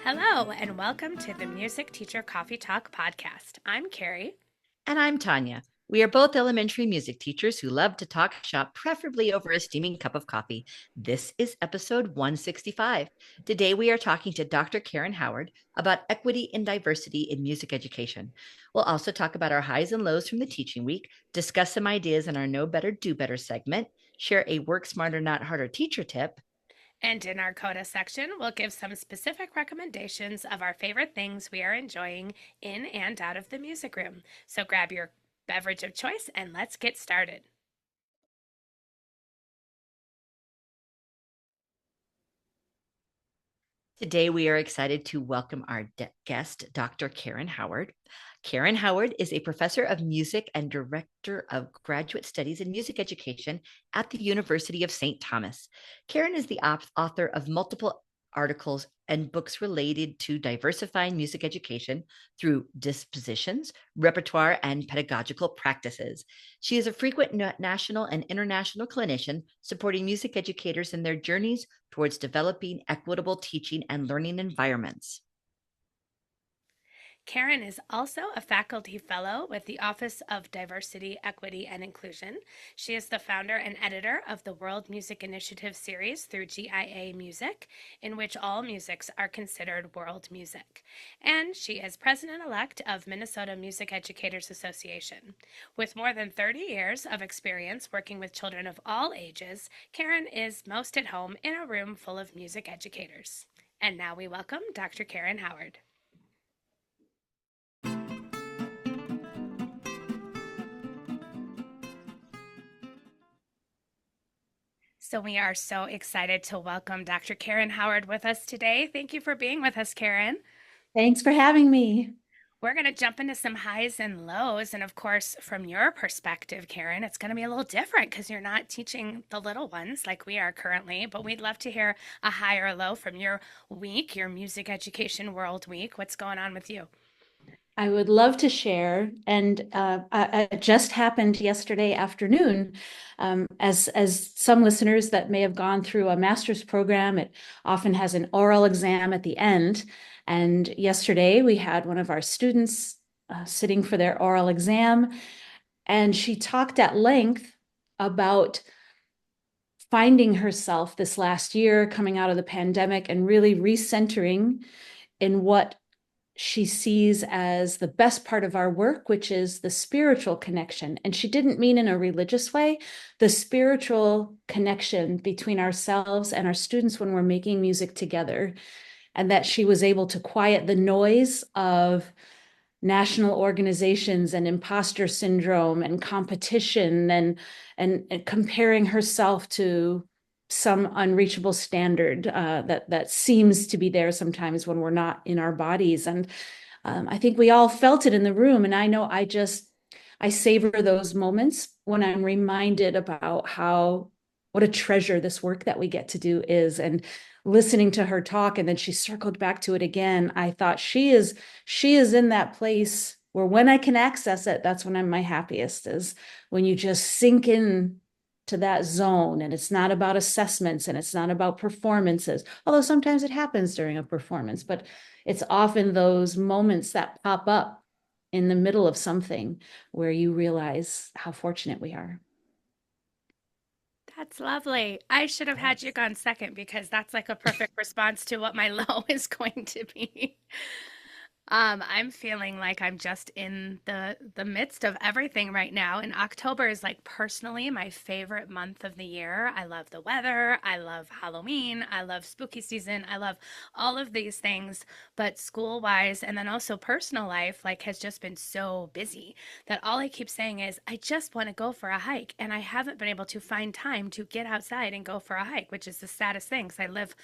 Hello, and welcome to the Music Teacher Coffee Talk podcast. I'm Carrie. And I'm Tanya. We are both elementary music teachers who love to talk shop, preferably over a steaming cup of coffee. This is episode 165. Today, we are talking to Dr. Karen Howard about equity and diversity in music education. We'll also talk about our highs and lows from the teaching week, discuss some ideas in our Know Better, Do Better segment, share a Work Smarter, Not Harder teacher tip. And in our CODA section, we'll give some specific recommendations of our favorite things we are enjoying in and out of the music room. So grab your beverage of choice and let's get started. Today, we are excited to welcome our guest, Dr. Karen Howard. Karen Howard is a professor of music and director of graduate studies in music education at the University of St. Thomas. Karen is the author of multiple articles and books related to diversifying music education through dispositions, repertoire, and pedagogical practices. She is a frequent national and international clinician supporting music educators in their journeys towards developing equitable teaching and learning environments. Karen is also a faculty fellow with the Office of Diversity, Equity, and Inclusion. She is the founder and editor of the World Music Initiative series through GIA Music, in which all musics are considered world music. And she is president elect of Minnesota Music Educators Association. With more than 30 years of experience working with children of all ages, Karen is most at home in a room full of music educators. And now we welcome Dr. Karen Howard. So we are so excited to welcome Dr. Karen Howard with us today. Thank you for being with us, Karen. Thanks for having me. We're going to jump into some highs and lows. And of course, from your perspective, Karen, it's going to be a little different because you're not teaching the little ones like we are currently. But we'd love to hear a high or low from your week, your Music Education World Week. What's going on with you? I would love to share, and it just happened yesterday afternoon. As some listeners that may have gone through a master's program, it often has an oral exam at the end. And yesterday we had one of our students sitting for their oral exam, and she talked at length about finding herself this last year coming out of the pandemic and really recentering in what she sees as the best part of our work, which is the spiritual connection. And she didn't mean in a religious way, the spiritual connection between ourselves and our students when we're making music together. And that she was able to quiet the noise of national organizations and imposter syndrome and competition and comparing herself to some unreachable standard that seems to be there sometimes when we're not in our bodies. And I think we all felt it in the room. And I know I savor those moments when I'm reminded about what a treasure this work that we get to do is. And listening to her talk, and then she circled back to it again, I thought she is in that place where when I can access it, that's when I'm my happiest, is when you just sink in to that zone. And it's not about assessments and it's not about performances, although sometimes it happens during a performance, but it's often those moments that pop up in the middle of something where you realize how fortunate we are. That's lovely. I should have had you gone second because that's like a perfect response to what my low is going to be. I'm feeling like I'm just in the midst of everything right now. And October is like personally my favorite month of the year. I love the weather. I love Halloween. I love spooky season. I love all of these things. But school-wise and then also personal life like has just been so busy that all I keep saying is I just want to go for a hike. And I haven't been able to find time to get outside and go for a hike, which is the saddest thing because I live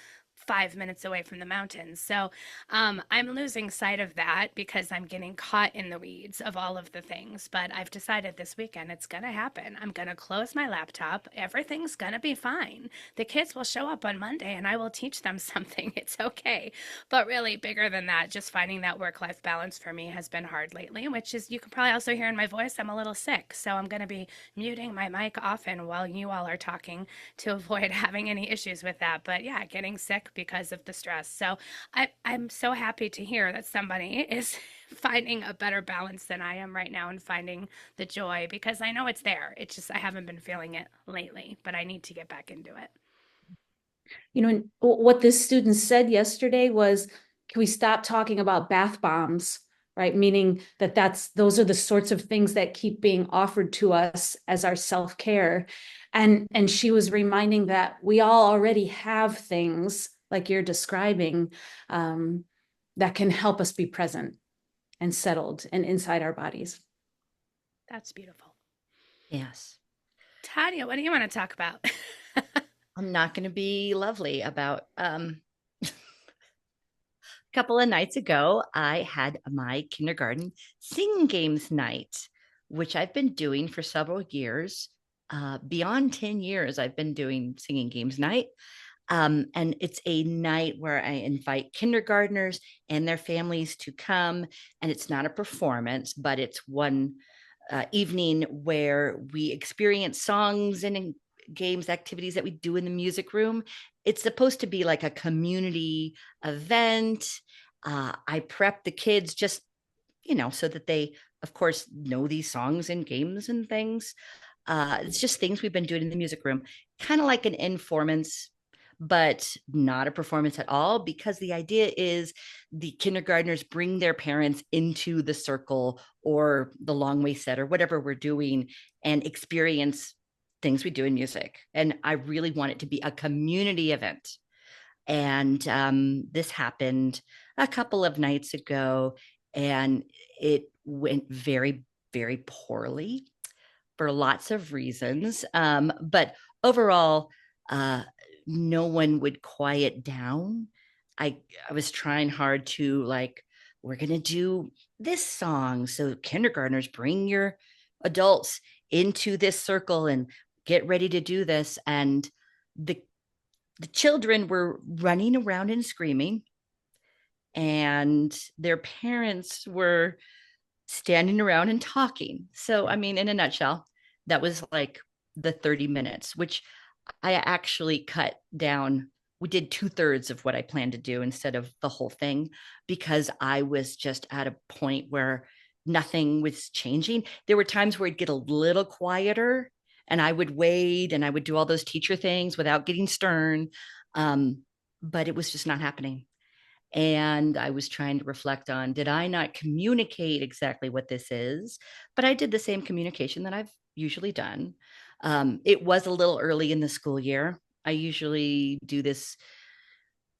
5 minutes away from the mountains. So I'm losing sight of that because I'm getting caught in the weeds of all of the things. But I've decided this weekend it's going to happen. I'm going to close my laptop. Everything's going to be fine. The kids will show up on Monday and I will teach them something. It's okay. But really, bigger than that, just finding that work life balance for me has been hard lately, which is you can probably also hear in my voice, I'm a little sick. So I'm going to be muting my mic often while you all are talking to avoid having any issues with that. But yeah, getting sick music because of the stress. So I'm so happy to hear that somebody is finding a better balance than I am right now and finding the joy, because I know it's there. It's just I haven't been feeling it lately, but I need to get back into it. You know, what this student said yesterday was, can we stop talking about bath bombs, right? Meaning that those are the sorts of things that keep being offered to us as our self-care. And she was reminding that we all already have things like you're describing, that can help us be present and settled and inside our bodies. That's beautiful. Yes. Tanya, what do you want to talk about? I'm not going to be lovely about a couple of nights ago, I had my kindergarten singing games night, which I've been doing for several years. Beyond 10 years, I've been doing singing games night. And it's a night where I invite kindergartners and their families to come. And it's not a performance, but it's one evening where we experience songs and games, activities that we do in the music room. It's supposed to be like a community event. I prep the kids just, so that they, of course, know these songs and games and things. It's just things we've been doing in the music room, kind of like an informants, but not a performance at all, because the idea is the kindergartners bring their parents into the circle or the long way set or whatever we're doing and experience things we do in music. And I really want it to be a community event. And this happened a couple of nights ago, and it went very, very poorly for lots of reasons. But overall, uh, no one would quiet down. I was trying hard to like, we're gonna do this song. So kindergartners, bring your adults into this circle and get ready to do this. And the the children were running around and screaming, and their parents were standing around and talking. So, I mean, in a nutshell, that was like the 30 minutes, which I actually cut down. We did 2/3 of what I planned to do instead of the whole thing, because I was just at a point where nothing was changing. There were times where it'd get a little quieter and I would wait and I would do all those teacher things without getting stern. Um, but it was just not happening. And I was trying to reflect on, did I not communicate exactly what this is? But I did the same communication that I've usually done. It was a little early in the school year. I usually do this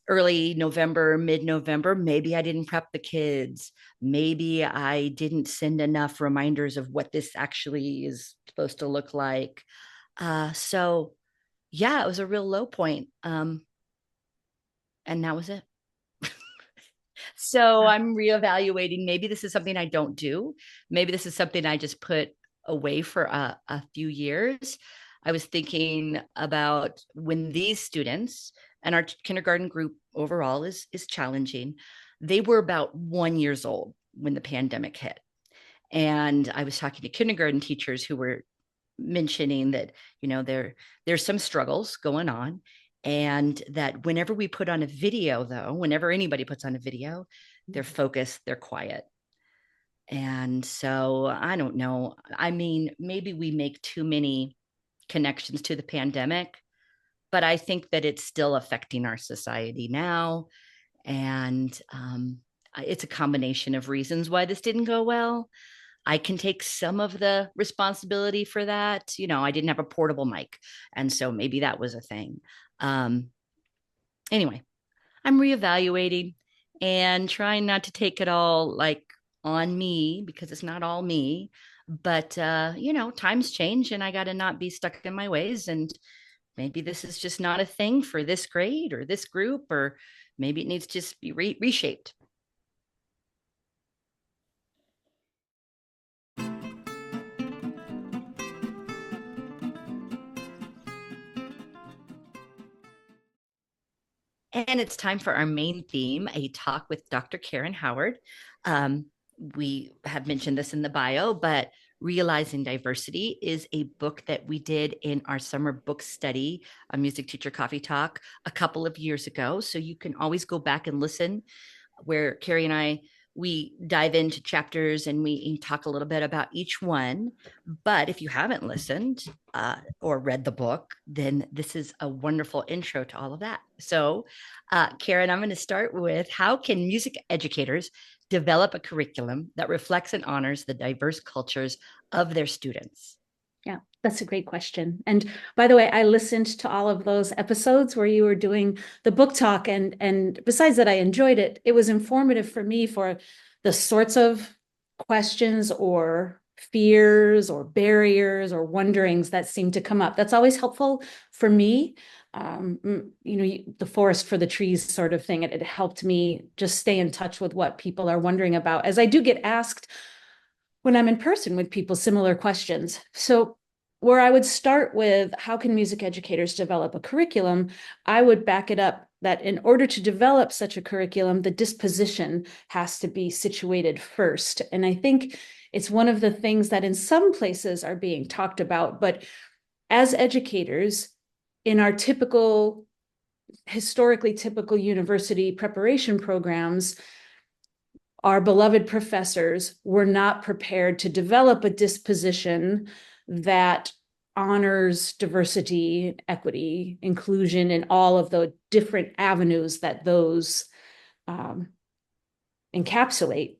early November, mid November. Maybe I didn't prep the kids. Maybe I didn't send enough reminders of what this actually is supposed to look like. So, yeah, it was a real low point. And that was it. So I'm reevaluating. Maybe this is something I don't do. Maybe this is something I just put away for a few years. I was thinking about when these students, and our kindergarten group overall is challenging. They were about 1 years old when the pandemic hit. And I was talking to kindergarten teachers who were mentioning that, there's some struggles going on, and that whenever we put on a video, though, whenever anybody puts on a video, they're focused, they're quiet. And so I don't know. I mean, maybe we make too many connections to the pandemic, but I think that it's still affecting our society now. And it's a combination of reasons why this didn't go well. I can take some of the responsibility for that. I didn't have a portable mic. And so maybe that was a thing. Um, anyway, I'm reevaluating and trying not to take it all like on me, because it's not all me. But, times change and I got to not be stuck in my ways. And maybe this is just not a thing for this grade or this group, or maybe it needs to just be reshaped. And it's time for our main theme, a talk with Dr. Karen Howard. We have mentioned this in the bio, but Realizing Diversity is a book that we did in our summer book study, a music teacher coffee talk, a couple of years ago. So you can always go back and listen, where Carrie and I, we dive into chapters and we talk a little bit about each one. But if you haven't listened or read the book, then this is a wonderful intro to all of that. So, Karen, I'm going to start with, how can music educators develop a curriculum that reflects and honors the diverse cultures of their students? Yeah, that's a great question. And by the way, I listened to all of those episodes where you were doing the book talk, and besides that, I enjoyed it. It was informative for me for the sorts of questions or fears or barriers or wonderings that seem to come up. That's always helpful for me. The forest for the trees sort of thing. It helped me just stay in touch with what people are wondering about, as I do get asked when I'm in person with people similar questions. So where I would start with, how can music educators develop a curriculum? I would back it up that in order to develop such a curriculum, the disposition has to be situated first. And I think it's one of the things that in some places are being talked about, but as educators in our historically typical university preparation programs, our beloved professors were not prepared to develop a disposition that honors diversity, equity, inclusion, and all of the different avenues that those encapsulate.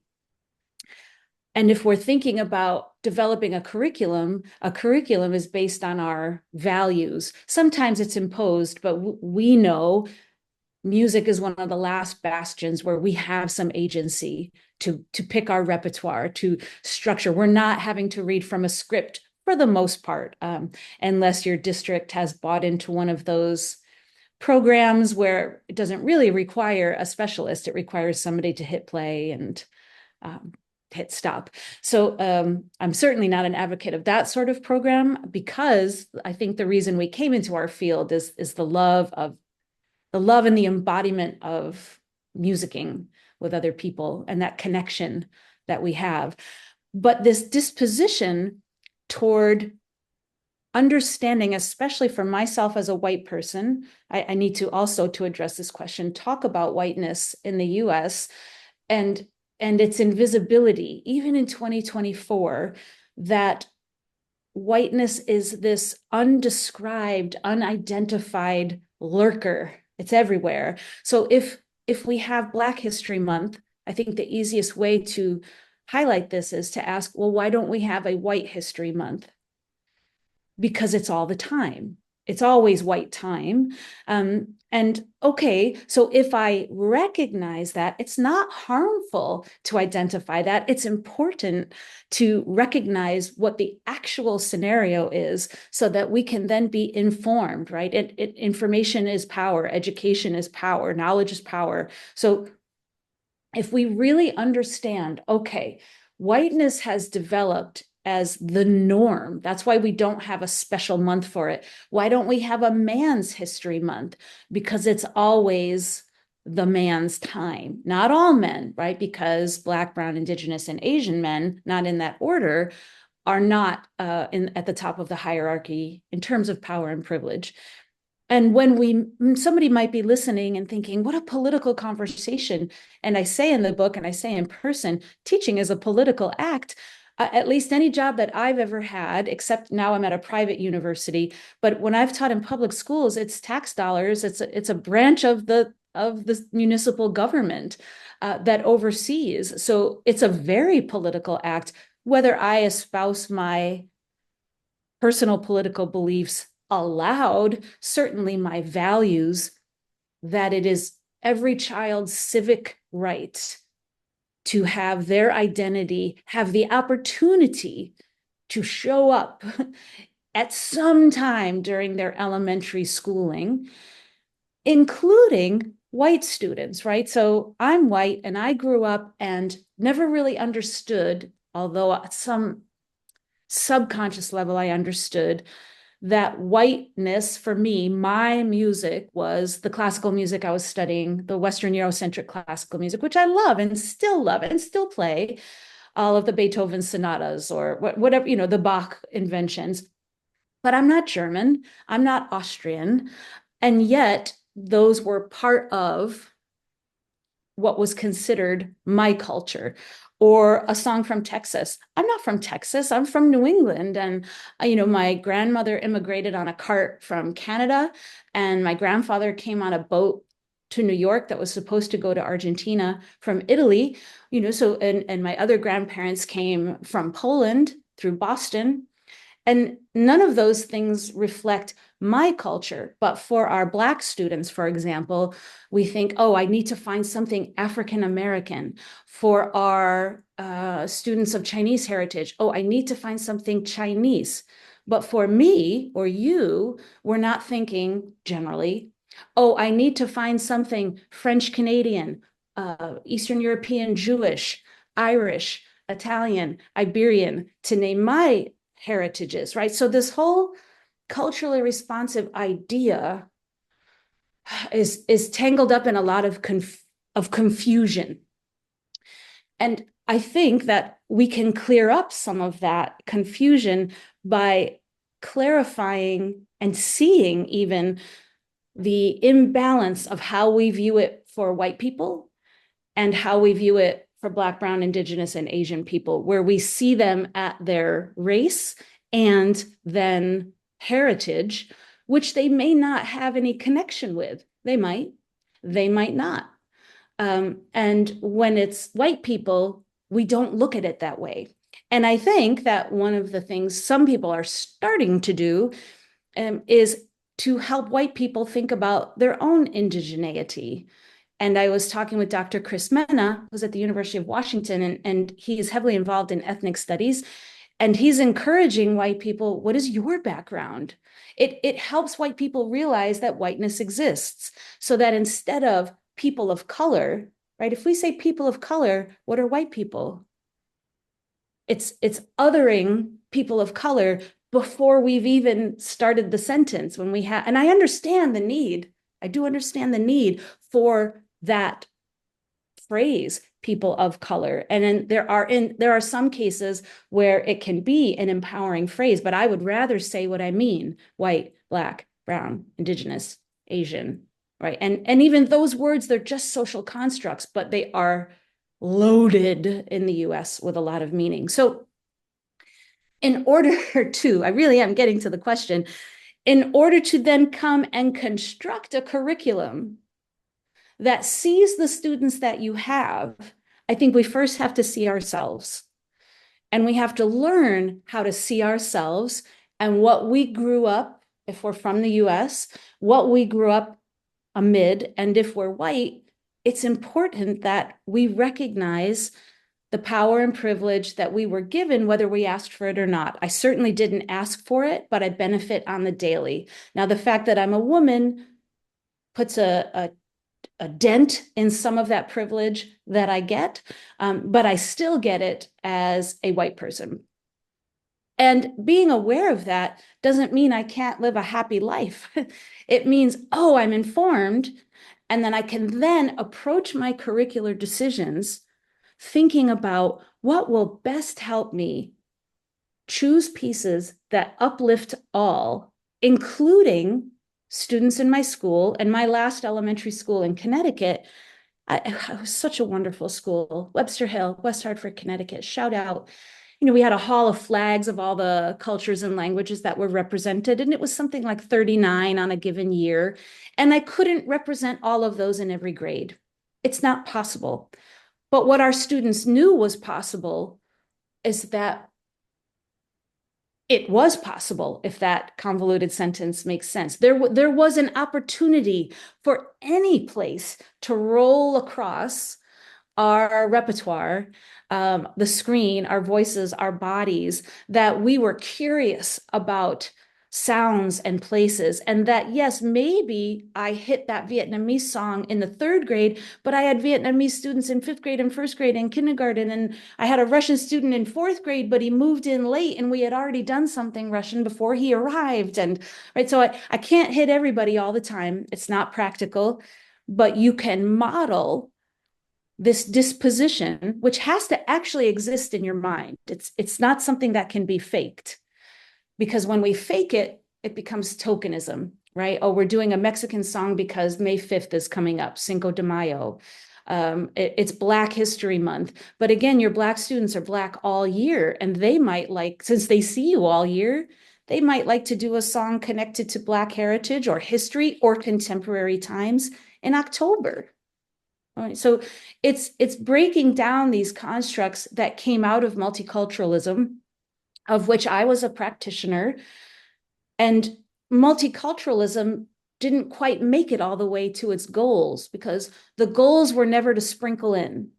And if we're thinking about developing a curriculum is based on our values. Sometimes it's imposed, but we know music is one of the last bastions where we have some agency to pick our repertoire, to structure. We're not having to read from a script for the most part, unless your district has bought into one of those programs where it doesn't really require a specialist. It requires somebody to hit play and hit stop. So I'm certainly not an advocate of that sort of program, because I think the reason we came into our field is the love and the embodiment of musicking with other people and that connection that we have. But this disposition toward understanding, especially for myself as a white person, I need to also, to address this question, talk about whiteness in the US and its invisibility, even in 2024, that whiteness is this undescribed, unidentified lurker. It's everywhere. So if we have Black History Month, I think the easiest way to highlight this is to ask, well, why don't we have a White History Month? Because it's all the time. It's always white time. And okay, so if I recognize that, it's not harmful to identify that. It's important to recognize what the actual scenario is so that we can then be informed, right? Information is power, education is power, knowledge is power. So if we really understand, okay, whiteness has developed as the norm. That's why we don't have a special month for it. Why don't we have a Man's History Month? Because it's always the man's time. Not all men, right? Because Black, Brown, Indigenous, and Asian men, not in that order, are not at the top of the hierarchy in terms of power and privilege. And when somebody might be listening and thinking, what a political conversation. And I say in the book, and I say in person, teaching is a political act. At least any job that I've ever had, except now I'm at a private university. But when I've taught in public schools, it's tax dollars. It's a branch of the municipal government that oversees. So it's a very political act, whether I espouse my personal political beliefs aloud, certainly my values, that it is every child's civic right to have their identity, have the opportunity to show up at some time during their elementary schooling, including white students, right? So I'm white and I grew up and never really understood, although at some subconscious level I understood, that whiteness for me, my music was the classical music I was studying, the Western Eurocentric classical music, which I love and still play. all of the Beethoven sonatas or whatever, the Bach inventions. But I'm not German. I'm not Austrian. And yet those were part of what was considered my culture. Or a song from Texas. I'm not from Texas. I'm from New England. And, my grandmother immigrated on a cart from Canada, and my grandfather came on a boat to New York that was supposed to go to Argentina from Italy. And my other grandparents came from Poland through Boston. And none of those things reflect my culture. But for our Black students, for example, we think, oh, I need to find something African American. For our students of Chinese heritage, oh, I need to find something Chinese. But for me or you, we're not thinking generally, oh, I need to find something French Canadian, Eastern European Jewish, Irish, Italian, Iberian, to name my heritages, right? So this whole culturally responsive idea is tangled up in a lot of confusion. And I think that we can clear up some of that confusion by clarifying and seeing even the imbalance of how we view it for white people and how we view it for Black, Brown, Indigenous, and Asian people, where we see them at their race and then heritage, which they may not have any connection with. They might not. And when it's white people, we don't look at it that way. And I think that one of the things some people are starting to do is to help white people think about their own indigeneity. And I was talking with Dr. Chris Mena, who's at the University of Washington, and he is heavily involved in ethnic studies. And he's encouraging white people, what is your background? It helps white people realize that whiteness exists, so that instead of people of color, right? If we say people of color, what are white people? It's othering people of color before we've even started the sentence. And I understand the need. I do understand the need for that phrase, people of color. And then there are some cases where it can be an empowering phrase, but I would rather say what I mean: white, Black, brown, Indigenous, Asian, right? And even those words, they're just social constructs, but they are loaded in the US with a lot of meaning. So in order to, I really am getting to the question, in order to then come and construct a curriculum that sees the students that you have, I think we first have to see ourselves. And we have to learn how to see ourselves and what we grew up, if we're from the US, what we grew up amid. And if we're white, it's important that we recognize the power and privilege that we were given, whether we asked for it or not. I certainly didn't ask for it, but I benefit on the daily. Now, the fact that I'm a woman puts a dent in some of that privilege that I get, but I still get it as a white person. And being aware of that doesn't mean I can't live a happy life. It means, oh, I'm informed, and then I can then approach my curricular decisions thinking about what will best help me choose pieces that uplift all, including students in my school. And my last elementary school in Connecticut, it was such a wonderful school, Webster Hill, West Hartford, Connecticut. Shout out. We had a hall of flags of all the cultures and languages that were represented, and it was something like 39 on a given year. And I couldn't represent all of those in every grade. It's not possible. But what our students knew was possible is that it was possible, if that convoluted sentence makes sense. There was an opportunity for any place to roll across our repertoire, the screen, our voices, our bodies, that we were curious about sounds and places. And that, yes, maybe I hit that Vietnamese song in the third grade, but I had Vietnamese students in fifth grade and first grade and kindergarten. And I had a Russian student in fourth grade, but he moved in late and we had already done something Russian before he arrived. And right, so I can't hit everybody all the time. It's not practical, but you can model this disposition, which has to actually exist in your mind. It's not something that can be faked, because when we fake it, it becomes tokenism, right? Oh, we're doing a Mexican song because May 5th is coming up, Cinco de Mayo. It's Black History Month. But again, your Black students are Black all year, and they might like, since they see you all year, they might like to do a song connected to Black heritage or history or contemporary times in October. All right, so it's breaking down these constructs that came out of multiculturalism, of which I was a practitioner, and multiculturalism didn't quite make it all the way to its goals, because the goals were never to sprinkle in.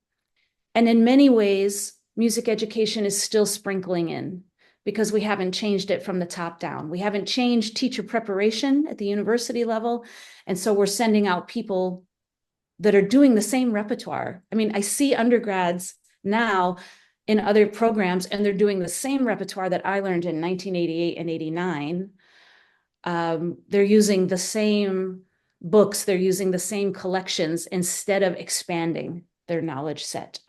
And in many ways, music education is still sprinkling in, because we haven't changed it from the top down. We haven't changed teacher preparation at the university level. And so we're sending out people that are doing the same repertoire. I mean, I see undergrads now in other programs, and they're doing the same repertoire that I learned in 1988 and 89. They're using the same books, they're using the same collections instead of expanding their knowledge set.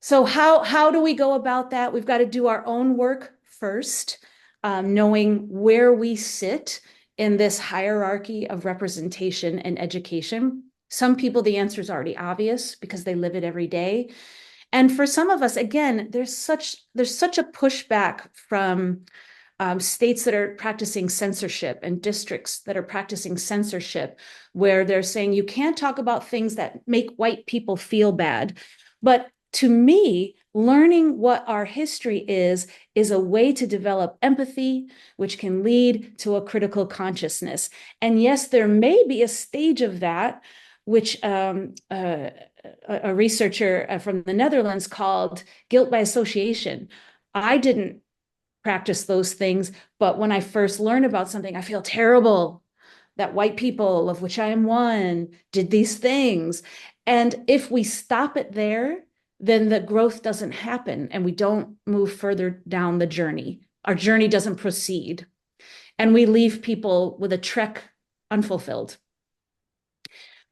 So how do we go about that? We've got to do our own work first, knowing where we sit in this hierarchy of representation and education. Some people, the answer is already obvious because they live it every day. And for some of us, again, there's such a pushback from states that are practicing censorship and districts that are practicing censorship, where they're saying you can't talk about things that make white people feel bad. But to me, learning what our history is a way to develop empathy, which can lead to a critical consciousness. And yes, there may be a stage of that, which a researcher from the Netherlands called guilt by association. I didn't practice those things, but when I first learn about something, I feel terrible that white people, of which I am one, did these things. And if we stop it there, then the growth doesn't happen and we don't move further down the journey. Our journey doesn't proceed. And we leave people with a trek unfulfilled.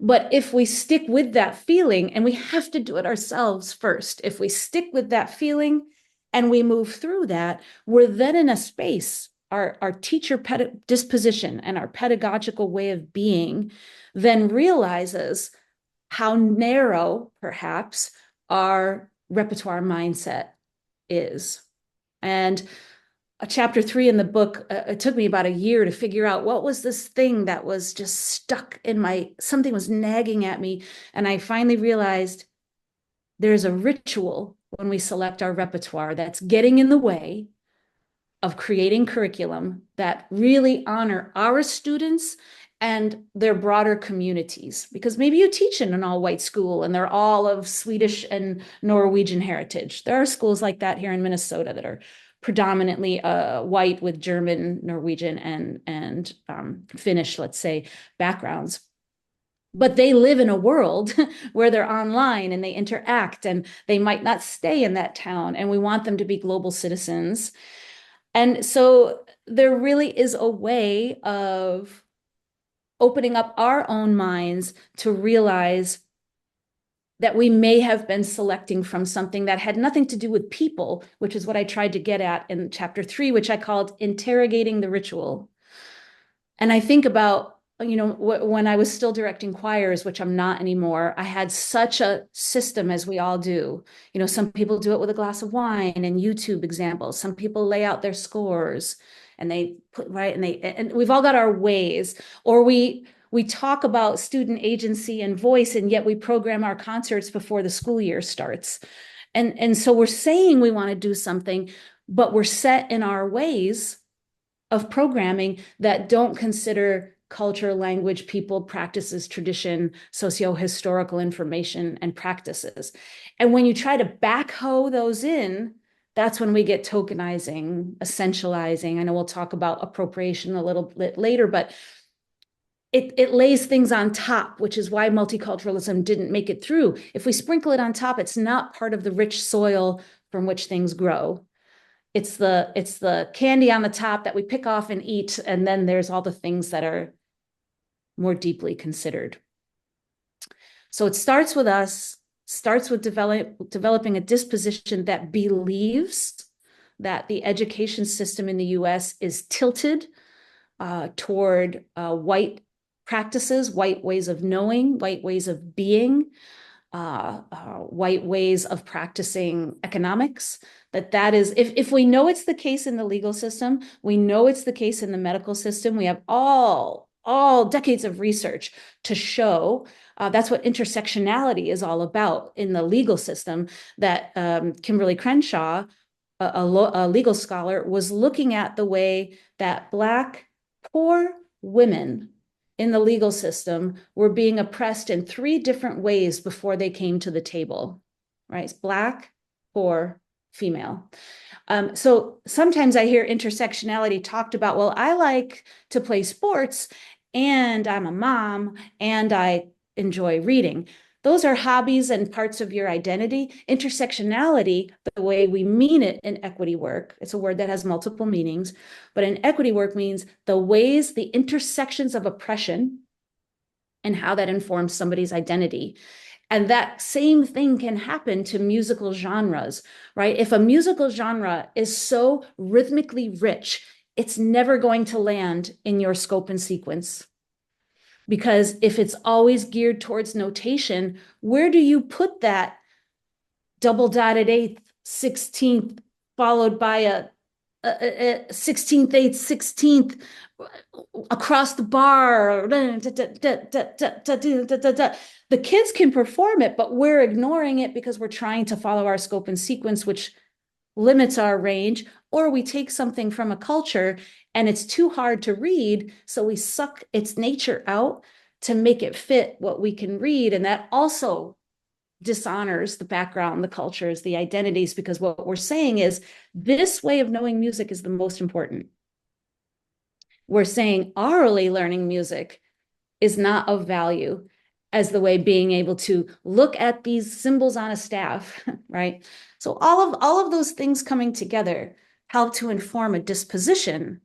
But if we stick with that feeling, and we have to do it ourselves first, if we stick with that feeling and we move through that, we're then in a space, our teacher disposition and our pedagogical way of being then realizes how narrow, perhaps, our repertoire mindset is. And chapter 3 in the book, it took me about a year to figure out what was this thing that was just stuck in something was nagging at me. And I finally realized there's a ritual when we select our repertoire that's getting in the way of creating curriculum that really honor our students and their broader communities. Because maybe you teach in an all-white school and they're all of Swedish and Norwegian heritage. There are schools like that here in Minnesota that are predominantly white with German, Norwegian, and Finnish, let's say, backgrounds. But they live in a world where they're online and they interact, and they might not stay in that town, and we want them to be global citizens. And so there really is a way of opening up our own minds to realize that we may have been selecting from something that had nothing to do with people, which is what I tried to get at in chapter 3, which I called interrogating the ritual. And I think about, when I was still directing choirs, which I'm not anymore, I had such a system, as we all do. Some people do it with a glass of wine and YouTube examples. Some people lay out their scores and they put right, and we've all got our ways. Or we talk about student agency and voice, and yet we program our concerts before the school year starts. And so we're saying we want to do something, but we're set in our ways of programming that don't consider culture, language, people, practices, tradition, socio-historical information, and practices. And when you try to backhoe those in, that's when we get tokenizing, essentializing. I know we'll talk about appropriation a little bit later, but it lays things on top, which is why multiculturalism didn't make it through. If we sprinkle it on top, it's not part of the rich soil from which things grow. It's the candy on the top that we pick off and eat, and then there's all the things that are more deeply considered. So it starts with us, starts with developing a disposition that believes that the education system in the US is tilted toward white practices, white ways of knowing, white ways of being, white ways of practicing economics. That is, if we know it's the case in the legal system, we know it's the case in the medical system. We have all decades of research to show that's what intersectionality is all about in the legal system. That Kimberly Crenshaw, a legal scholar, was looking at the way that Black poor women in the legal system were being oppressed in 3 different ways before they came to the table, right? It's Black, poor, female. So sometimes I hear intersectionality talked about, well, I like to play sports and I'm a mom and I enjoy reading. Those are hobbies and parts of your identity. Intersectionality, the way we mean it in equity work, it's a word that has multiple meanings, but in equity work means the ways, the intersections of oppression and how that informs somebody's identity. And that same thing can happen to musical genres, right? If a musical genre is so rhythmically rich, it's never going to land in your scope and sequence. Because if it's always geared towards notation, where do you put that double dotted eighth, 16th, followed by a 16th, 8th, 16th across the bar? The kids can perform it, but we're ignoring it because we're trying to follow our scope and sequence, which limits our range, or we take something from a culture and it's too hard to read, so we suck its nature out to make it fit what we can read. And that also dishonors the background, the cultures, the identities, because what we're saying is this way of knowing music is the most important. We're saying orally learning music is not of value as the way being able to look at these symbols on a staff, right? So all of those things coming together help to inform a disposition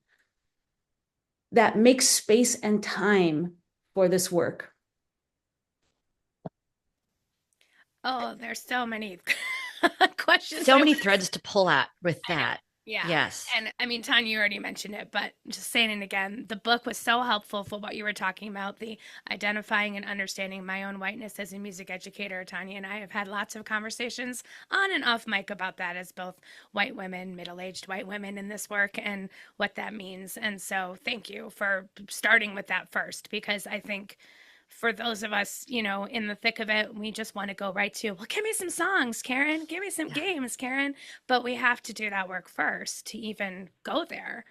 that makes space and time for this work. Oh, there's so many questions. So many threads to pull at with I know. that. Yeah. Yes. And I mean, Tanya, you already mentioned it, but just saying it again, the book was so helpful for what you were talking about, the identifying and understanding my own whiteness as a music educator. Tanya and I have had lots of conversations on and off mic about that as both white women, middle-aged white women in this work and what that means. And so thank you for starting with that first, because I think for those of us, in the thick of it, we just want to go right to, well, give me some songs, Karen. Give me some games, Karen. But we have to do that work first to even go there.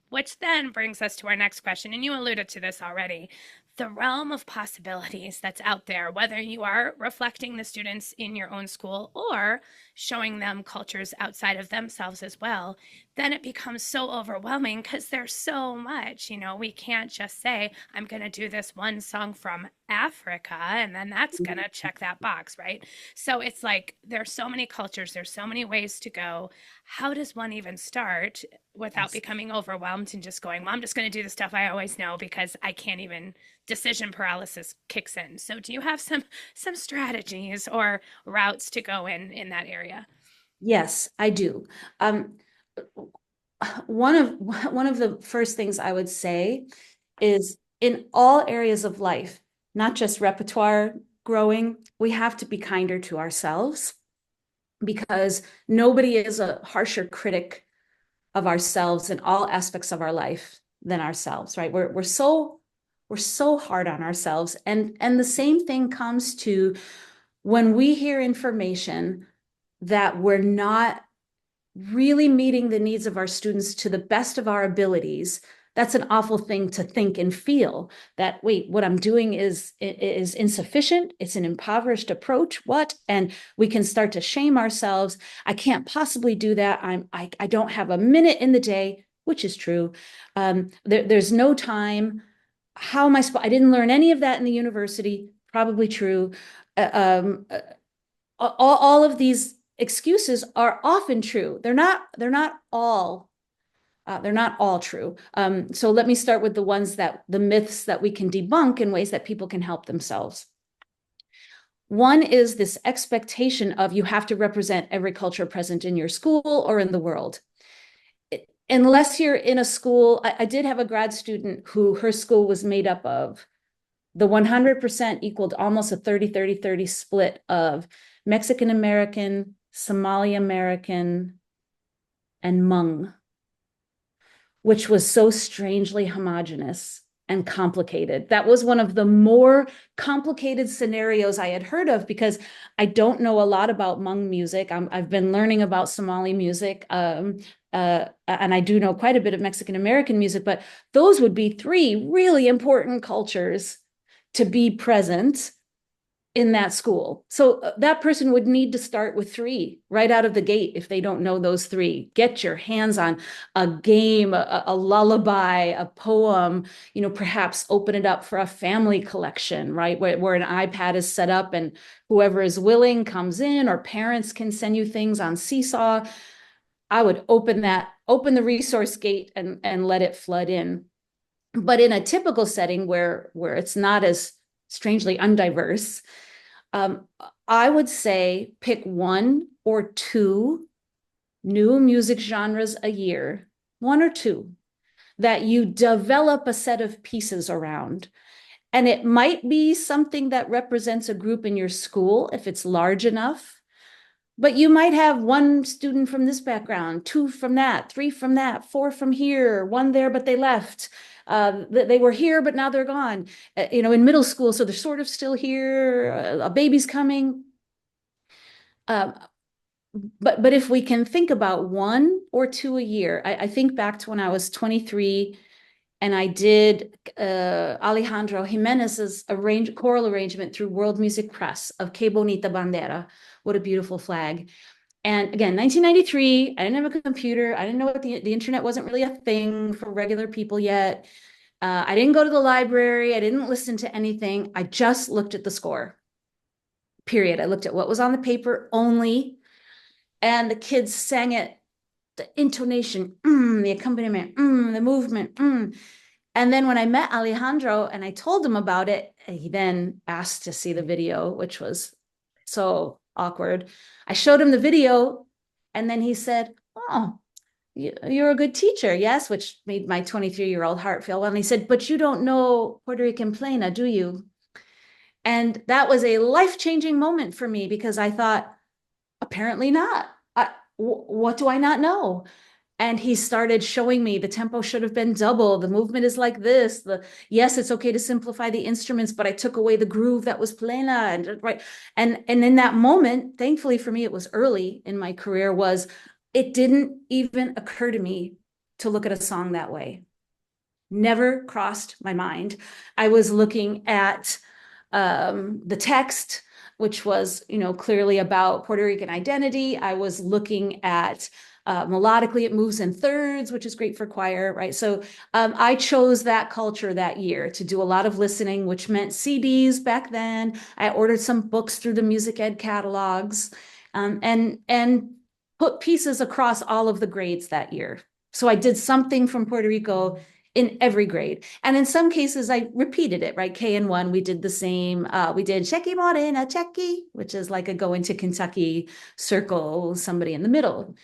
Which then brings us to our next question. And you alluded to this already. The realm of possibilities that's out there, whether you are reflecting the students in your own school or showing them cultures outside of themselves as well, then it becomes so overwhelming because there's so much. We can't just say, I'm going to do this one song from Africa and then that's going to check that box, right? So it's like there's so many cultures, there's so many ways to go. How does one even start without becoming overwhelmed and just going, well, I'm just going to do the stuff I always know because I can't even, decision paralysis kicks in. So do you have some strategies or routes to go in that area? Yes, I do. One of the first things I would say is in all areas of life, not just repertoire growing, we have to be kinder to ourselves because nobody is a harsher critic of ourselves in all aspects of our life than ourselves, right? We're so hard on ourselves. And the same thing comes to when we hear information that we're not really meeting the needs of our students to the best of our abilities. That's an awful thing to think and feel that, wait, what I'm doing is insufficient. It's an impoverished approach. What? And we can start to shame ourselves. I can't possibly do that. I don't have a minute in the day, which is true. There's no time. How am I supposed? I didn't learn any of that in the university. Probably true. All of these excuses are often true. They're not all true. So let me start with the myths that we can debunk in ways that people can help themselves. One is this expectation of you have to represent every culture present in your school or in the world. Unless you're in a school, I did have a grad student who her school was made up of the 100% equaled almost a 30-30-30 split of Mexican American, Somali American, and Hmong, which was so strangely homogenous and complicated. That was one of the more complicated scenarios I had heard of, because I don't know a lot about Hmong music. I've been learning about Somali music, and I do know quite a bit of Mexican American music, but those would be three really important cultures to be present in that school. So that person would need to start with three right out of the gate if they don't know those three. Get your hands on a game, a lullaby, a poem, perhaps open it up for a family collection, right? Where an iPad is set up and whoever is willing comes in, or parents can send you things on Seesaw. I would open the resource gate and let it flood in. But in a typical setting where it's not as strangely undiverse, I would say pick one or two new music genres a year, one or two, that you develop a set of pieces around. And it might be something that represents a group in your school if it's large enough. But you might have one student from this background, two from that, three from that, four from here, one there, but they left. They were here, but now they're gone. In middle school, so they're sort of still here. A baby's coming. But if we can think about one or two a year, I think back to when I was 23 and I did Alejandro Jimenez's choral arrangement through World Music Press of Que Bonita Bandera. What a beautiful flag. And again, 1993, I didn't have a computer. I didn't know what the internet wasn't really a thing for regular people yet. I didn't go to the library. I didn't listen to anything. I just looked at the score, period. I looked at what was on the paper only. And the kids sang it, the intonation, the accompaniment, the movement. And then when I met Alejandro and I told him about it, he then asked to see the video, which was so awkward. I showed him the video and then he said, "Oh, you're a good teacher." Yes, which made my 23-year-old heart feel well. And he said, "But you don't know Puerto Rican plena, do you?" And that was a life-changing moment for me, because I thought, apparently not. What do I not know? And he started showing me the tempo should have been double. The movement is like this. Yes, it's okay to simplify the instruments, but I took away the groove that was plena. And right. And in that moment, thankfully for me, it was early in my career, it didn't even occur to me to look at a song that way. Never crossed my mind. I was looking at the text, which was, clearly about Puerto Rican identity. I was looking at melodically, it moves in thirds, which is great for choir, right? So I chose that culture that year to do a lot of listening, which meant CDs back then. I ordered some books through the music ed catalogs, and put pieces across all of the grades that year. So I did something from Puerto Rico in every grade. And in some cases, I repeated it, right? K&1, we did the same. We did Checky Morena, Checky, which is like a go into Kentucky circle, somebody in the middle.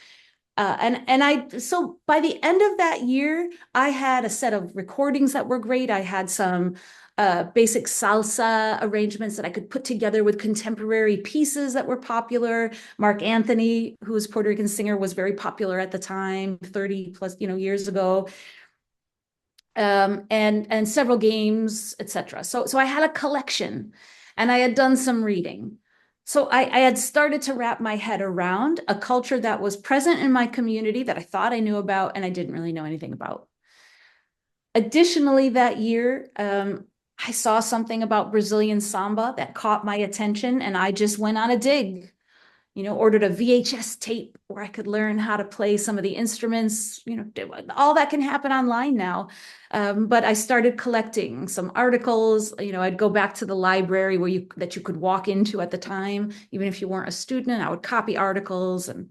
So by the end of that year, I had a set of recordings that were great. I had some basic salsa arrangements that I could put together with contemporary pieces that were popular. Mark Anthony, who was a Puerto Rican singer, was very popular at the time, 30 plus, years ago. And several games, etc. So I had a collection, and I had done some reading. So I had started to wrap my head around a culture that was present in my community that I thought I knew about and I didn't really know anything about. Additionally, that year, I saw something about Brazilian samba that caught my attention, and I just went on a dig. Ordered a VHS tape where I could learn how to play some of the instruments. All that can happen online now. But I started collecting some articles. I'd go back to the library that you could walk into at the time, even if you weren't a student. I would copy articles, and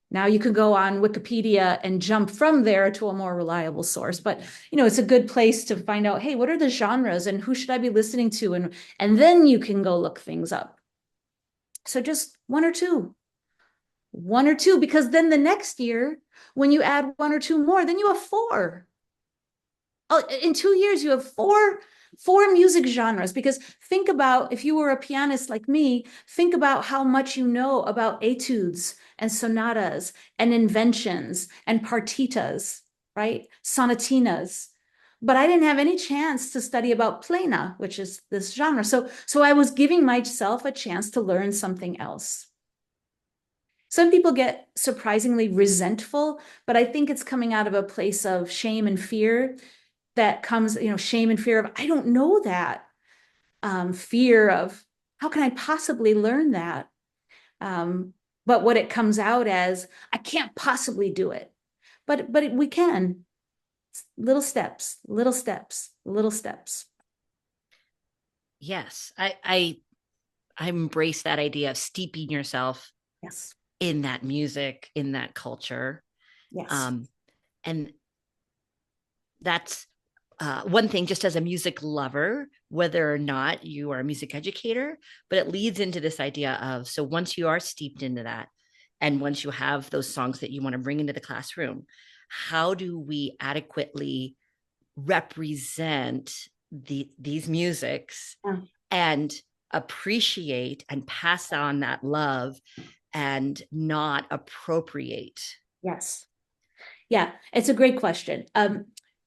now you can go on Wikipedia and jump from there to a more reliable source. But it's a good place to find out, hey, what are the genres and who should I be listening to? And then you can go look things up. So just one or two, because then the next year, when you add one or two more, then you have four. Oh, in 2 years, you have four music genres. Because think about, if you were a pianist like me, think about how much you know about etudes and sonatas and inventions and partitas, right? Sonatinas. But I didn't have any chance to study about plena, which is this genre. So I was giving myself a chance to learn something else. Some people get surprisingly resentful, but I think it's coming out of a place of shame and fear that comes, shame and fear of, I don't know that. Fear of, how can I possibly learn that? But what it comes out as, I can't possibly do it. But we can. Little steps, little steps, little steps. Yes, I embrace that idea of steeping yourself Yes. in that music, in that culture. Yes. And that's one thing, just as a music lover, whether or not you are a music educator, but it leads into this idea of, so once you are steeped into that, and once you have those songs that you want to bring into the classroom, how do we adequately represent these musics Yeah. and appreciate and pass on that love and not appropriate? Yes. Yeah, it's a great question.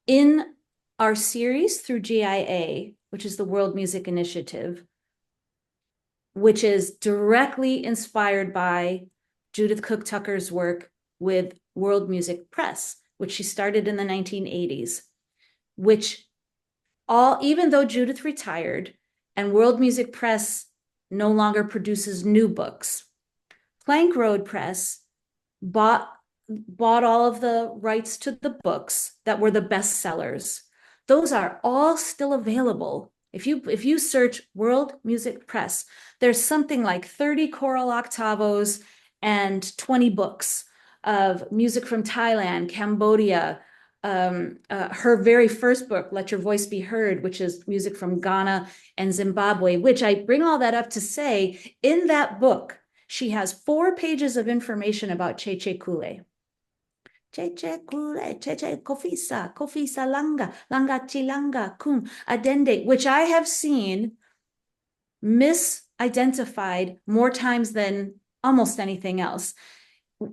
In our series through GIA, which is the World Music Initiative, which is directly inspired by Judith Cook Tucker's work with World Music Press, which she started in the 1980s, which even though Judith retired and World Music Press no longer produces new books, Plank Road Press bought all of the rights to the books that were the best sellers. Those are all still available. If you search World Music Press, there's something like 30 choral octavos and 20 books of music from Thailand, Cambodia. Her very first book, Let Your Voice Be Heard, which is music from Ghana and Zimbabwe, which I bring all that up to say, in that book, she has 4 pages of information about Cheche Kule. Cheche Kule, Cheche Kofisa, Kofisa Langa, Langa Chilanga, Kum, Adende, which I have seen misidentified more times than almost anything else.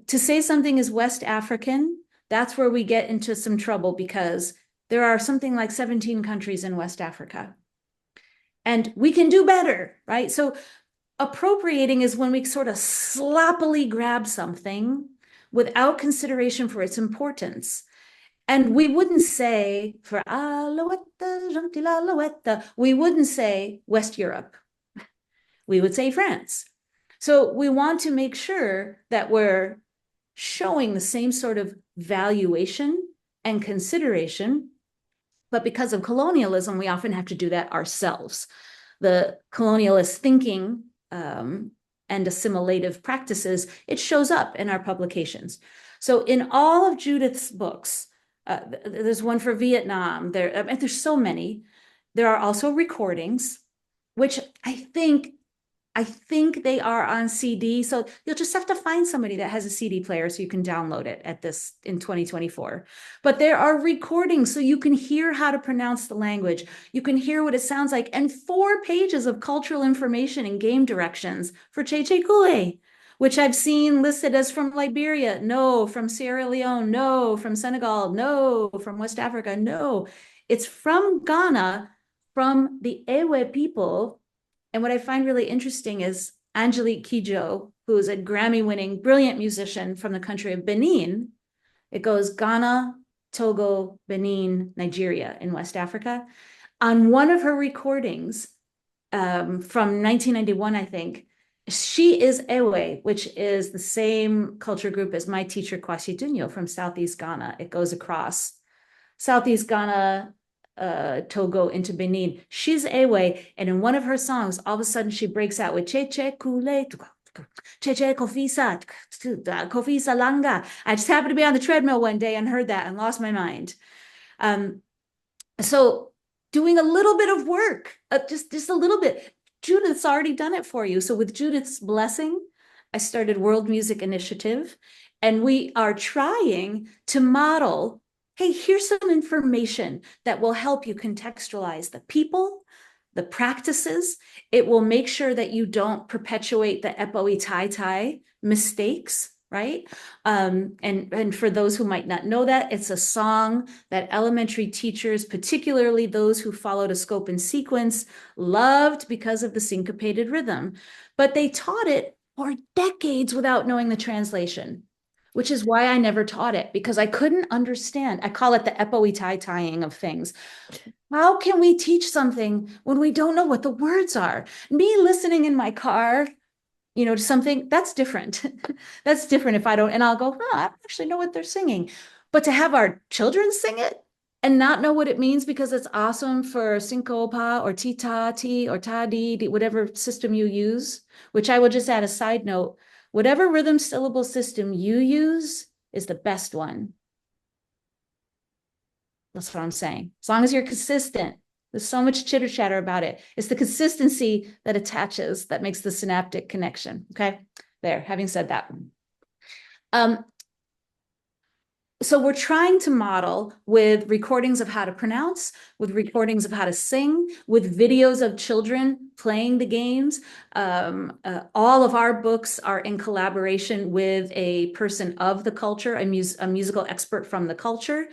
To say something is West African, that's where we get into some trouble, because there are something like 17 countries in West Africa. And we can do better, right? So appropriating is when we sort of sloppily grab something without consideration for its importance. And we wouldn't say, for Alouette, gentille Alouette, we wouldn't say West Europe. We would say France. So we want to make sure that we're showing the same sort of valuation and consideration. But because of colonialism, we often have to do that ourselves. The colonialist thinking and assimilative practices, it shows up in our publications. So in all of Judith's books, there's one for Vietnam, there's so many. There are also recordings, which I think they are on CD. So you'll just have to find somebody that has a CD player so you can download it in 2024. But there are recordings so you can hear how to pronounce the language. You can hear what it sounds like, and 4 pages of cultural information and game directions for Cheche Kule, which I've seen listed as from Liberia. No, from Sierra Leone. No, from Senegal. No, from West Africa. No, it's from Ghana, from the Ewe people. And what I find really interesting is Angelique Kidjo, who is a Grammy-winning, brilliant musician from the country of Benin. It goes Ghana, Togo, Benin, Nigeria in West Africa. On one of her recordings from 1991, I think, she is Ewe, which is the same culture group as my teacher, Kwasi Dunyo, from Southeast Ghana. It goes across Southeast Ghana, Togo into Benin. She's Ewe, and in one of her songs, all of a sudden she breaks out with Cheche Kule, Cheche Kofisa, Kofisa Langa. I just happened to be on the treadmill one day and heard that and lost my mind. So doing a little bit of work, just a little bit, Judith's already done it for you. So with Judith's blessing, I started World Music Initiative, and we are trying to model, hey, here's some information that will help you contextualize the people, the practices. It will make sure that you don't perpetuate the epoe tai tai mistakes, right? And for those who might not know that, it's a song that elementary teachers, particularly those who followed a scope and sequence, loved because of the syncopated rhythm. But they taught it for decades without knowing the translation, which is why I never taught it, because I couldn't understand. I call it the epoe tai taiing of things. How can we teach something when we don't know what the words are? Me listening in my car, to something, that's different. That's different if I don't, and I'll go, I actually know what they're singing. But to have our children sing it and not know what it means because it's awesome for syncopa or tita ti or ta di, whatever system you use, which I will just add a side note, whatever rhythm syllable system you use is the best one. That's what I'm saying. As long as you're consistent, there's so much chitter chatter about it. It's the consistency that attaches that makes the synaptic connection. Okay, there, having said that. So we're trying to model with recordings of how to pronounce, with recordings of how to sing, with videos of children playing the games. All of our books are in collaboration with a person of the culture, a musical expert from the culture.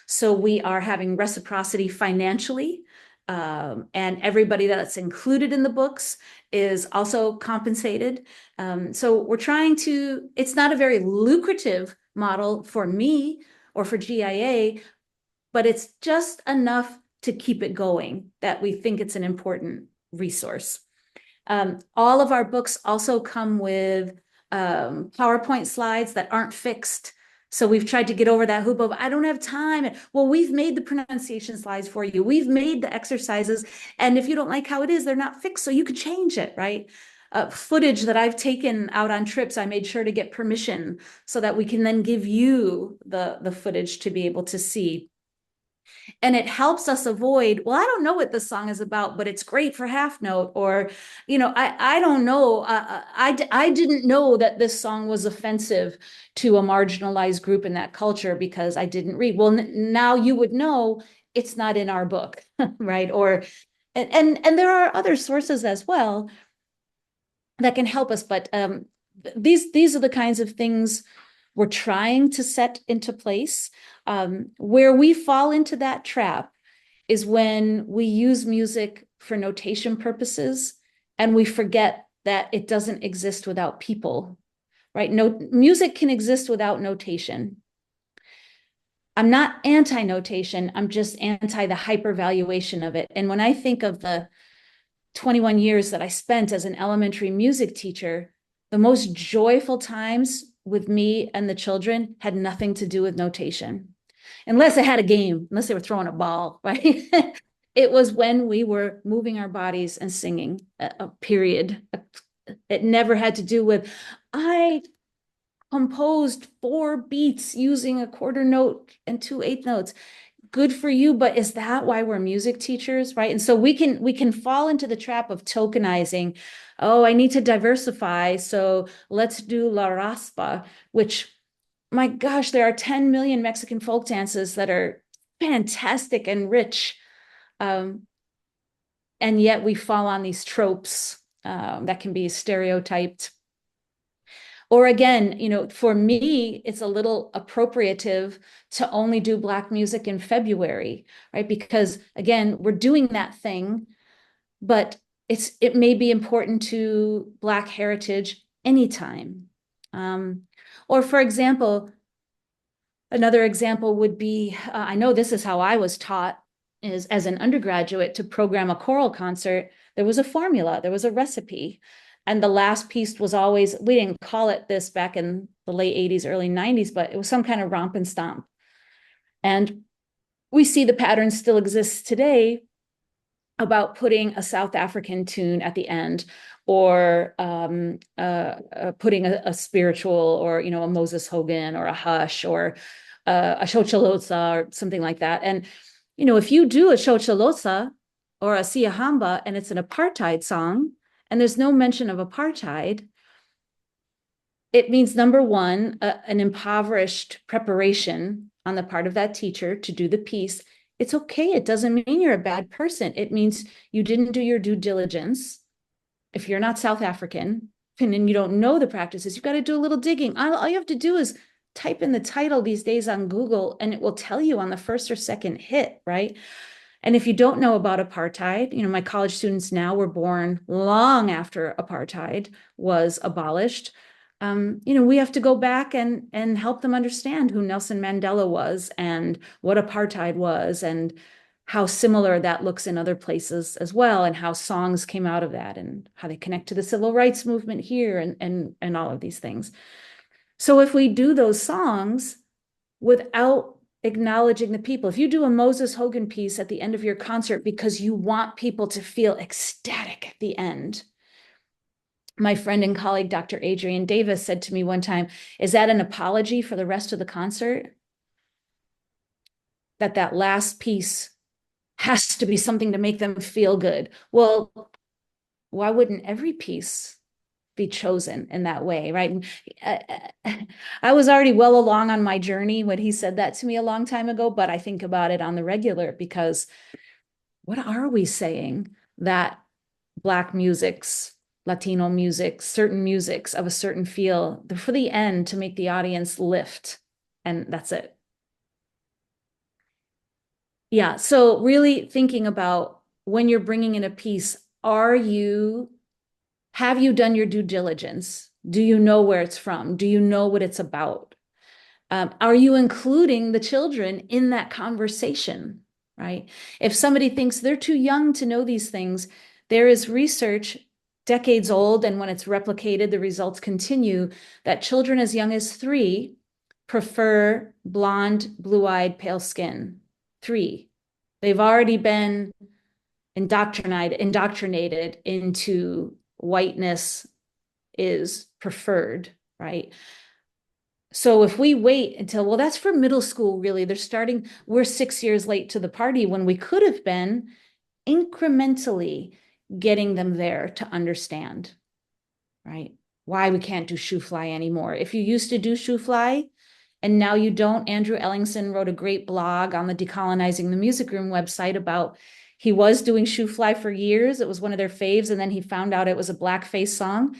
So we are having reciprocity financially. And everybody that's included in the books is also compensated. So we're trying to, it's not a very lucrative model for me or for GIA, but it's just enough to keep it going that we think it's an important resource. All of our books also come with PowerPoint slides that aren't fixed. So we've tried to get over that hoop of, I don't have time. Well, we've made the pronunciation slides for you. We've made the exercises. And if you don't like how it is, they're not fixed. So you could change it, right? Footage that I've taken out on trips, I made sure to get permission so that we can then give you the footage to be able to see. And it helps us avoid, well, I don't know what this song is about, but it's great for half note. Or, I don't know. I didn't know that this song was offensive to a marginalized group in that culture because I didn't read. Well, now you would know it's not in our book, right? Or, and there are other sources as well that can help us. But these are the kinds of things we're trying to set into place. Where we fall into that trap is when we use music for notation purposes and we forget that it doesn't exist without people, right? No, music can exist without notation. I'm not anti-notation, I'm just anti the hypervaluation of it. And when I think of the 21 years that I spent as an elementary music teacher, the most joyful times with me and the children had nothing to do with notation, unless they had a game, unless they were throwing a ball, right? It was when we were moving our bodies and singing, a period. It never had to do with, I composed 4 beats using a quarter note and 2 eighth notes. Good for you, but is that why we're music teachers, right? And so we can fall into the trap of tokenizing. Oh, I need to diversify, so let's do La Raspa, which, my gosh, there are 10 million Mexican folk dances that are fantastic and rich, and yet we fall on these tropes that can be stereotyped. Or again, for me, it's a little appropriative to only do Black music in February, right? Because again, we're doing that thing, but it may be important to Black heritage anytime. Or for example, another example would be, I know this is how I was taught, is as an undergraduate to program a choral concert, there was a formula, there was a recipe. And the last piece was always, we didn't call it this back in the late 80s, early 90s, but it was some kind of romp and stomp. And we see the pattern still exists today about putting a South African tune at the end, or putting a spiritual, or, a Moses Hogan or a Hush or a Xochitl or something like that. And, if you do a Xochitl or a Siahamba and it's an apartheid song, and there's no mention of apartheid, it means, number one, an impoverished preparation on the part of that teacher to do the piece. It's okay. It doesn't mean you're a bad person. It means you didn't do your due diligence. If you're not South African and you don't know the practices, you've got to do a little digging. All you have to do is type in the title these days on Google, and it will tell you on the first or second hit, right? And if you don't know about apartheid, my college students now were born long after apartheid was abolished. We have to go back and help them understand who Nelson Mandela was and what apartheid was and how similar that looks in other places as well, and how songs came out of that and how they connect to the civil rights movement here and all of these things. So if we do those songs without acknowledging the people, if you do a Moses Hogan piece at the end of your concert because you want people to feel ecstatic at the end, my friend and colleague, Dr. Adrienne Davis, said to me one time, is that an apology for the rest of the concert? That last piece has to be something to make them feel good. Well, why wouldn't every piece be chosen in that way, right? I was already well along on my journey when he said that to me a long time ago, but I think about it on the regular, because what are we saying that Black musics, Latino music, certain musics of a certain feel, they're for the end to make the audience lift, and that's it. Yeah, so really thinking about when you're bringing in a piece, have you done your due diligence? Do you know where it's from? Do you know what it's about? Are you including the children in that conversation, right? If somebody thinks they're too young to know these things, there is research decades old, and when it's replicated, the results continue, that children as young as 3 prefer blonde, blue-eyed, pale skin. 3. They've already been indoctrinated into whiteness is preferred, right? So if we wait until, well, that's for middle school, really, we're 6 years late to the party when we could have been incrementally getting them there to understand, right? Why we can't do shoe fly anymore. If you used to do shoe fly and now you don't, Andrew Ellingson wrote a great blog on the Decolonizing the Music Room website about, he was doing shoe fly for years. It was one of their faves. And then he found out it was a blackface song.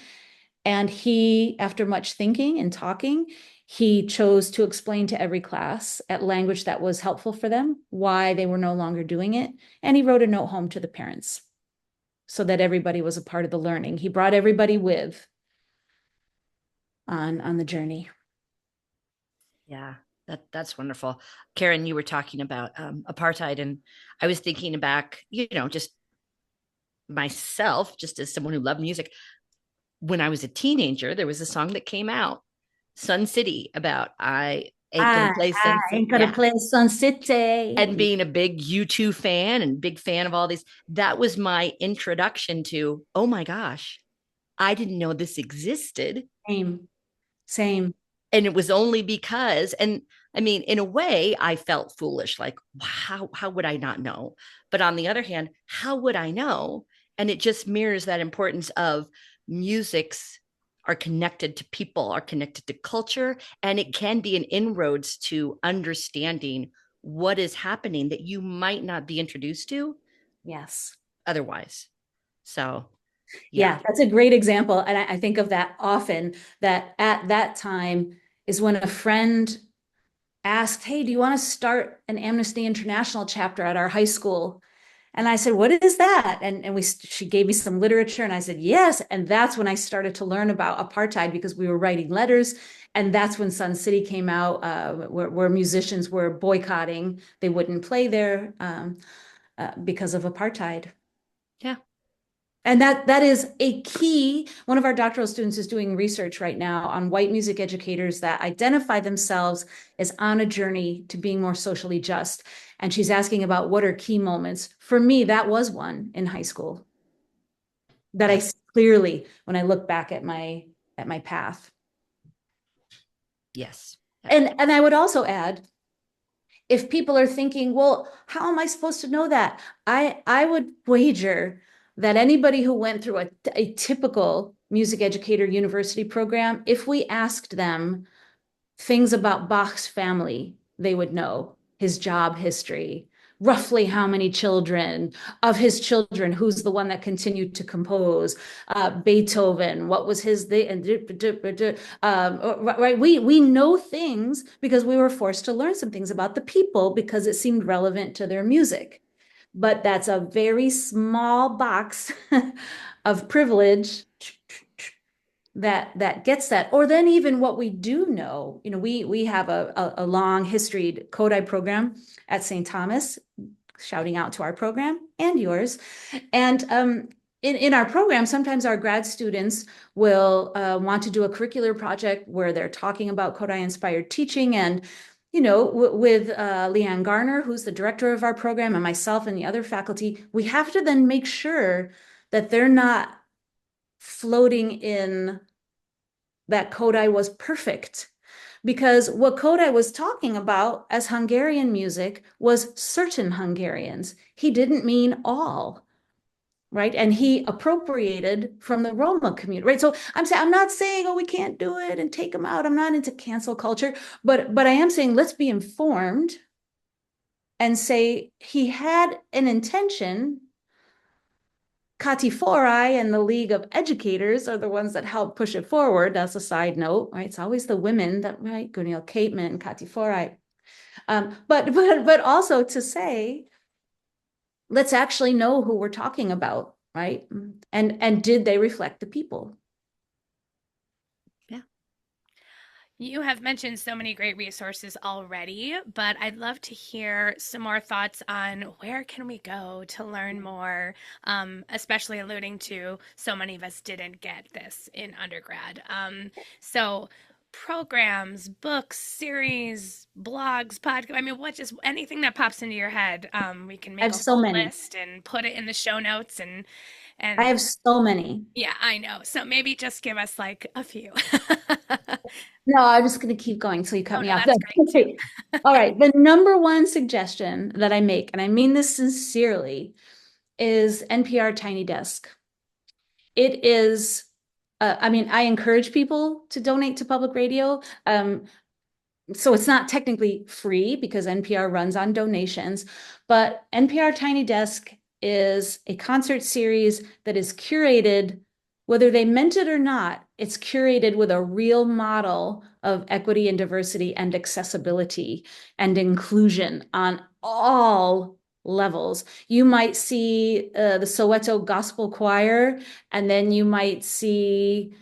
And he, after much thinking and talking, he chose to explain to every class at language that was helpful for them why they were no longer doing it. And he wrote a note home to the parents so that everybody was a part of the learning. He brought everybody with on the journey. Yeah, that's wonderful. Karen, you were talking about apartheid, and I was thinking back, just myself, just as someone who loved music. When I was a teenager, there was a song that came out, Sun City, about I ain't gonna play Sun I City. ain't gonna play Sun City. And being a big U2 fan and big fan of all these, that was my introduction to, oh my gosh, I didn't know this existed. Same. And it was only because, and I mean, in a way, I felt foolish, like, how would I not know? But on the other hand, how would I know? And it just mirrors that importance of musics are connected to people, are connected to culture, and it can be an inroads to understanding what is happening that you might not be introduced to Yes. otherwise. So yeah, that's a great example. And I think of that often, that at that time is when a friend asked, hey, do you want to start an Amnesty International chapter at our high school? And I said, what is that? And she gave me some literature, and I said, yes. And that's when I started to learn about apartheid, because we were writing letters. And that's when Sun City came out, where musicians were boycotting. They wouldn't play there because of apartheid. Yeah. And that is a key. One of our doctoral students is doing research right now on white music educators that identify themselves as on a journey to being more socially just. And she's asking about what are key moments. For me, that was one in high school that I see clearly when I look back at my path. Yes. And I would also add, if people are thinking, well, how am I supposed to know that? I would wager that anybody who went through a typical music educator university program, if we asked them things about Bach's family, they would know his job history, roughly how many children, of his children, who's the one that continued to compose, Beethoven, what was his, right? We know things because we were forced to learn some things about the people because it seemed relevant to their music. But that's a very small box of privilege that gets that. Or then even what we do know, we have a long history Kodai program at St. Thomas, shouting out to our program and yours. And in our program, sometimes our grad students will want to do a curricular project where they're talking about Kodai inspired teaching. And with Leanne Garner, who's the director of our program, and myself and the other faculty, we have to then make sure that they're not floating in that Kodai was perfect. Because what Kodai was talking about as Hungarian music was certain Hungarians. He didn't mean all, right? And he appropriated from the Roma community, right? So I'm not saying, oh, we can't do it and take them out. I'm not into cancel culture, but I am saying let's be informed and say he had an intention. Kati Forai and the League of Educators are the ones that help push it forward. That's a side note, right? It's always the women that, right? Gunil Cateman, Kati Forai. But also to say, let's actually know who we're talking about, right? And did they reflect the people? You have mentioned so many great resources already, but I'd love to hear some more thoughts on where can we go to learn more, especially alluding to so many of us didn't get this in undergrad. So programs, books, series, blogs, podcasts, I mean, what just anything that pops into your head, we can I make have a so whole many. list and put it in the show notes I and have so many. yeah, I know. So maybe just give us like a few. No, I'm just going to keep going till you cut Oh me no, off. that's great Okay. too. All right. The number one suggestion that I make, and I mean this sincerely, is NPR Tiny Desk. It is, I mean, I encourage people to donate to public radio. So it's not technically free because NPR runs on donations, but NPR Tiny Desk is a concert series that is curated, whether they meant it or not, it's curated with a real model of equity and diversity and accessibility and inclusion on all levels. You might see the Soweto Gospel Choir, and then you might see